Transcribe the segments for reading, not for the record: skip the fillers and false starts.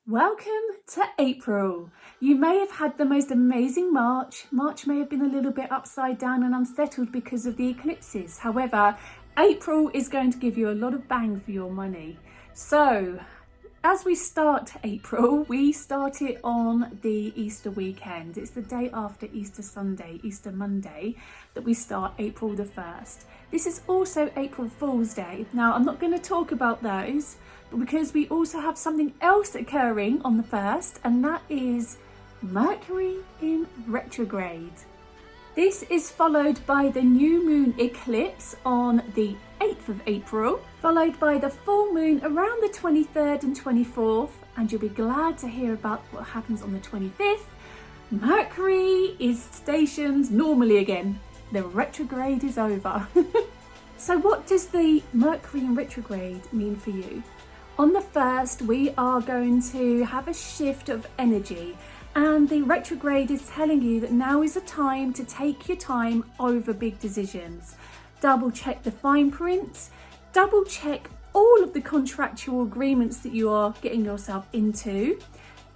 Welcome to April. You may have had the most amazing March. March may have been a little bit upside down and unsettled because of the eclipses. However, April is going to give you a lot of bang for your money. So, as we start April, we start it on the Easter weekend. It's the day after Easter Sunday, Easter Monday, that we start April the 1st. This is also April Fool's Day. Now, I'm not going to talk about those, but because we also have something else occurring on the 1st, and that is Mercury in retrograde. This is followed by the new moon eclipse on the 8th of April, followed by the full moon around the 23rd and 24th, and you'll be glad to hear about what happens on the 25th. Mercury is stationed normally again. The retrograde is over. So what does the Mercury in retrograde mean for you? On the 1st, we are going to have a shift of energy, and the retrograde is telling you that now is the time to take your time over big decisions. Double check the fine print, double check all of the contractual agreements that you are getting yourself into.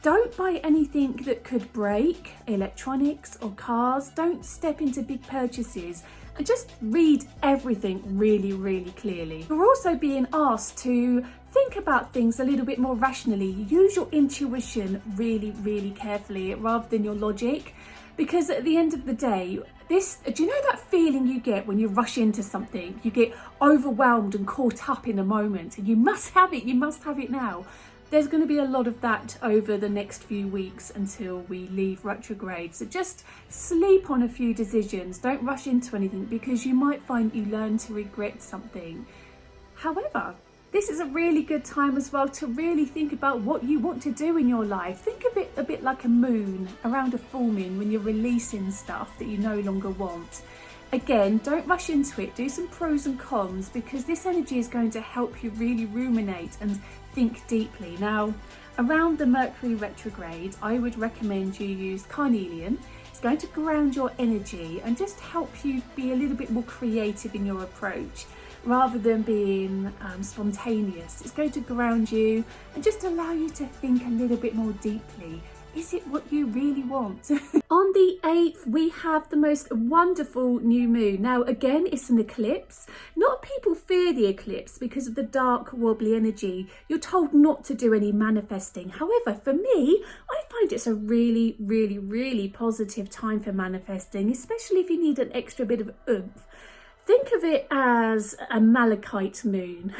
Don't buy anything that could break, electronics or cars. Don't step into big purchases, and just read everything really, really clearly. You're also being asked to think about things a little bit more rationally. Use your intuition really, really carefully rather than your logic, because at the end of the day, do you know that feeling you get when you rush into something? You get overwhelmed and caught up in a moment, and you must have it now. There's going to be a lot of that over the next few weeks until we leave retrograde. So just sleep on a few decisions. Don't rush into anything, because you might find you learn to regret something. However, this is a really good time as well to really think about what you want to do in your life. Think of it a bit like a moon around a full moon when you're releasing stuff that you no longer want. Again, don't rush into it. Do some pros and cons, because this energy is going to help you really ruminate and think deeply. Now, around the Mercury retrograde, I would recommend you use carnelian. It's going to ground your energy and just help you be a little bit more creative in your approach rather than being spontaneous. It's going to ground you and just allow you to think a little bit more deeply. Is it what you really want? On the 8th, we have the most wonderful new moon. Now, again, it's an eclipse. A lot of people fear the eclipse because of the dark, wobbly energy. You're told not to do any manifesting. However, for me, I find it's a really, really, really positive time for manifesting, especially if you need an extra bit of oomph. Think of it as a malachite moon.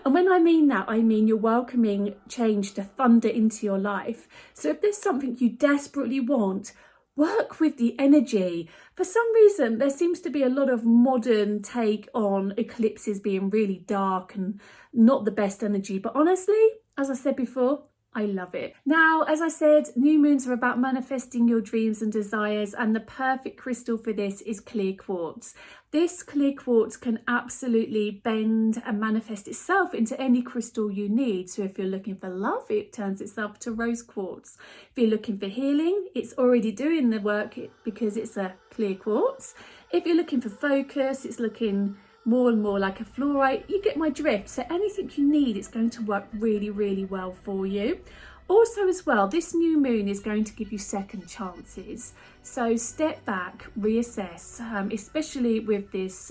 And when I mean that, I mean you're welcoming change to thunder into your life. So if there's something you desperately want, work with the energy. For some reason, there seems to be a lot of modern take on eclipses being really dark and not the best energy. But honestly, as I said before, I love it. Now, as I said, new moons are about manifesting your dreams and desires, and the perfect crystal for this is clear quartz. This clear quartz can absolutely bend and manifest itself into any crystal you need. So if you're looking for love, it turns itself to rose quartz. If you're looking for healing, it's already doing the work because it's a clear quartz. If you're looking for focus, it's looking more and more like a fluorite. You get my drift. So anything you need, it's going to work really, really well for you. Also as well, this new moon is going to give you second chances. So step back, reassess, especially with this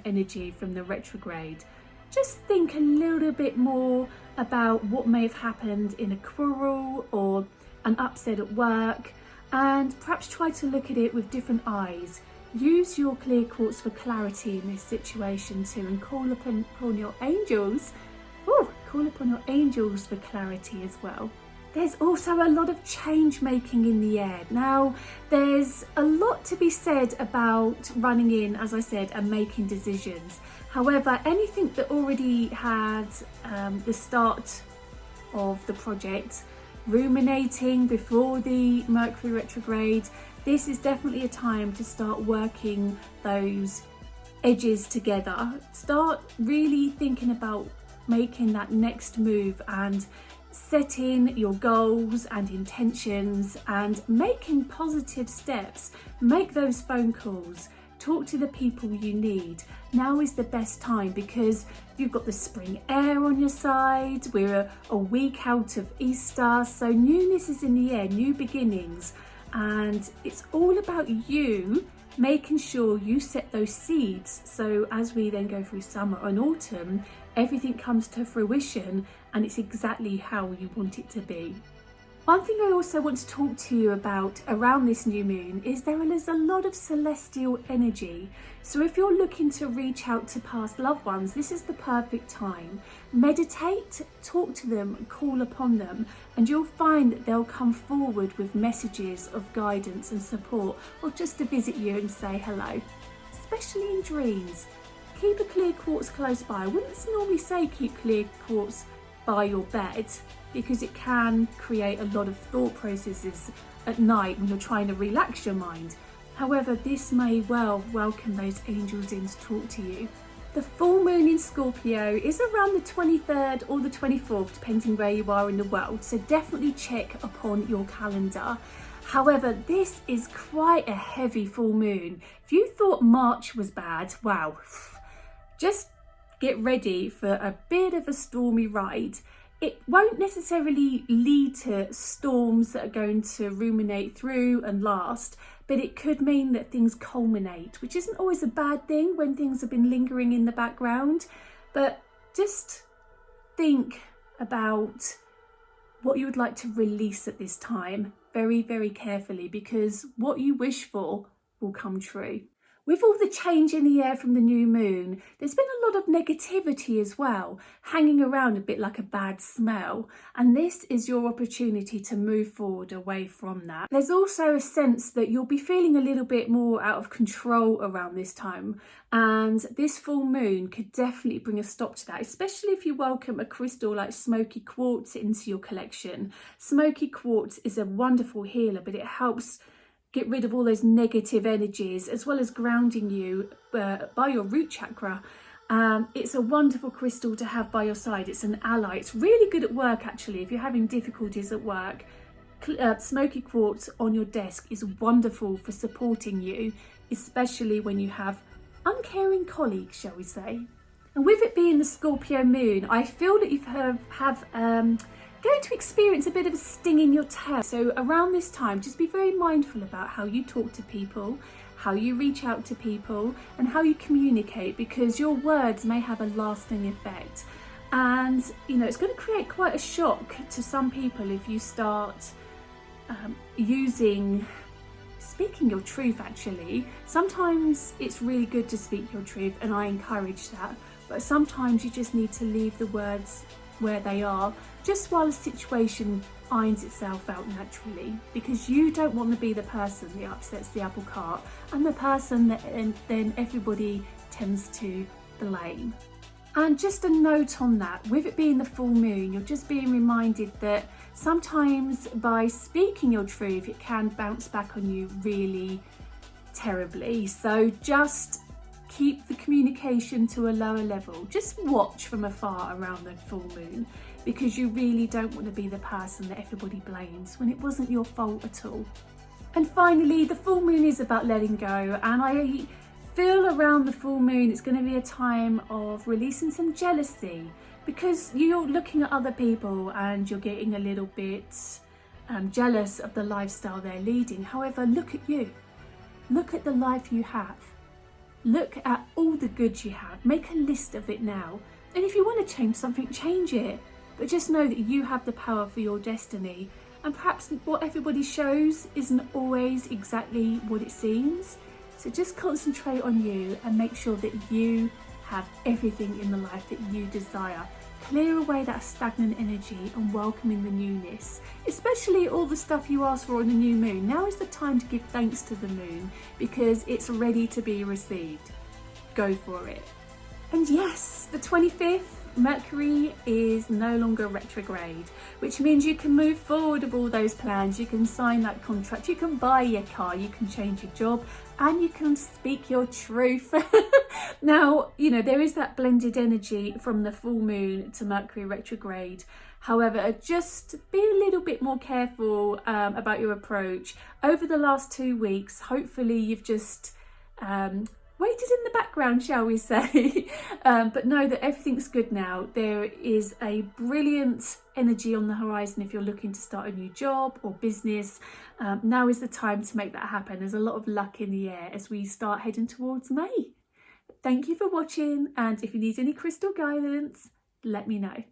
energy from the retrograde. Just think a little bit more about what may have happened in a quarrel or an upset at work, and perhaps try to look at it with different eyes. Use your clear quartz for clarity in this situation too, and call upon your angels. Call upon your angels for clarity as well. There's also a lot of change making in the air. Now, there's a lot to be said about running in, as I said, and making decisions. However, anything that already had the start of the project, ruminating before the Mercury retrograde, this is definitely a time to start working those edges together. Start really thinking about making that next move and setting your goals and intentions and making positive steps. Make those phone calls. talk to the people you need. Now is the best time because you've got the spring air on your side. We're a week out of Easter, so newness is in the air, new beginnings, and it's all about you making sure you set those seeds, so as we then go through summer and autumn, everything comes to fruition and it's exactly how you want it to be. One thing I also want to talk to you about around this new moon is there is a lot of celestial energy. So if you're looking to reach out to past loved ones, this is the perfect time. Meditate, talk to them, call upon them, and you'll find that they'll come forward with messages of guidance and support, or just to visit you and say hello, especially in dreams. Keep a clear quartz close by. I wouldn't normally say keep clear quartz by your bed, because it can create a lot of thought processes at night when you're trying to relax your mind. However, this may well welcome those angels in to talk to you. The full moon in Scorpio is around the 23rd or the 24th, depending where you are in the world, so definitely check upon your calendar. However, this is quite a heavy full moon. If you thought March was bad, wow, just get ready for a bit of a stormy ride. It won't necessarily lead to storms that are going to ruminate through and last, but it could mean that things culminate, which isn't always a bad thing when things have been lingering in the background. But just think about what you would like to release at this time very, very carefully, because what you wish for will come true. With all the change in the air from the new moon, there's been a lot of negativity as well, hanging around a bit like a bad smell. And this is your opportunity to move forward away from that. There's also a sense that you'll be feeling a little bit more out of control around this time. And this full moon could definitely bring a stop to that, especially if you welcome a crystal like smoky quartz into your collection. Smoky quartz is a wonderful healer, but it helps get rid of all those negative energies, as well as grounding you by your root chakra. It's a wonderful crystal to have by your side. It's an ally. It's really good at work, actually. If you're having difficulties at work, smoky quartz on your desk is wonderful for supporting you, especially when you have uncaring colleagues, shall we say. And with it being the Scorpio moon, I feel that you going to experience a bit of a sting in your tail. So around this time, just be very mindful about how you talk to people, how you reach out to people, and how you communicate, because your words may have a lasting effect. And it's going to create quite a shock to some people if you start speaking your truth. Actually, sometimes it's really good to speak your truth, and I encourage that, but sometimes you just need to leave the words where they are, just while the situation irons itself out naturally, because you don't want to be the person that upsets the apple cart and the person that then everybody tends to blame. And just a note on that, with it being the full moon, you're just being reminded that sometimes by speaking your truth, it can bounce back on you really terribly. So just keep the communication to a lower level. Just watch from afar around the full moon, because you really don't want to be the person that everybody blames when it wasn't your fault at all. And finally, the full moon is about letting go, and I feel around the full moon it's going to be a time of releasing some jealousy, because you're looking at other people and you're getting a little bit jealous of the lifestyle they're leading. However, look at you. Look at the life you have. Look at all the good you have. Make a list of it now. And if you want to change something, change it. But just know that you have the power for your destiny. And perhaps what everybody shows isn't always exactly what it seems. So just concentrate on you and make sure that you have everything in the life that you desire. Clear away that stagnant energy and welcome in the newness, especially all the stuff you asked for on the new moon. Now is the time to give thanks to the moon, because it's ready to be received. Go for it. And yes, the 25th, Mercury is no longer retrograde, which means you can move forward with all those plans. You can sign that contract, you can buy your car, you can change your job, and you can speak your truth. Now, there is that blended energy from the full moon to Mercury retrograde. However, just be a little bit more careful about your approach. Over the last 2 weeks, hopefully you've just waited in the background, shall we say. But know that everything's good now. There is a brilliant energy on the horizon if you're looking to start a new job or business. Now is the time to make that happen. There's a lot of luck in the air as we start heading towards May. Thank you for watching, and if you need any crystal guidance, let me know.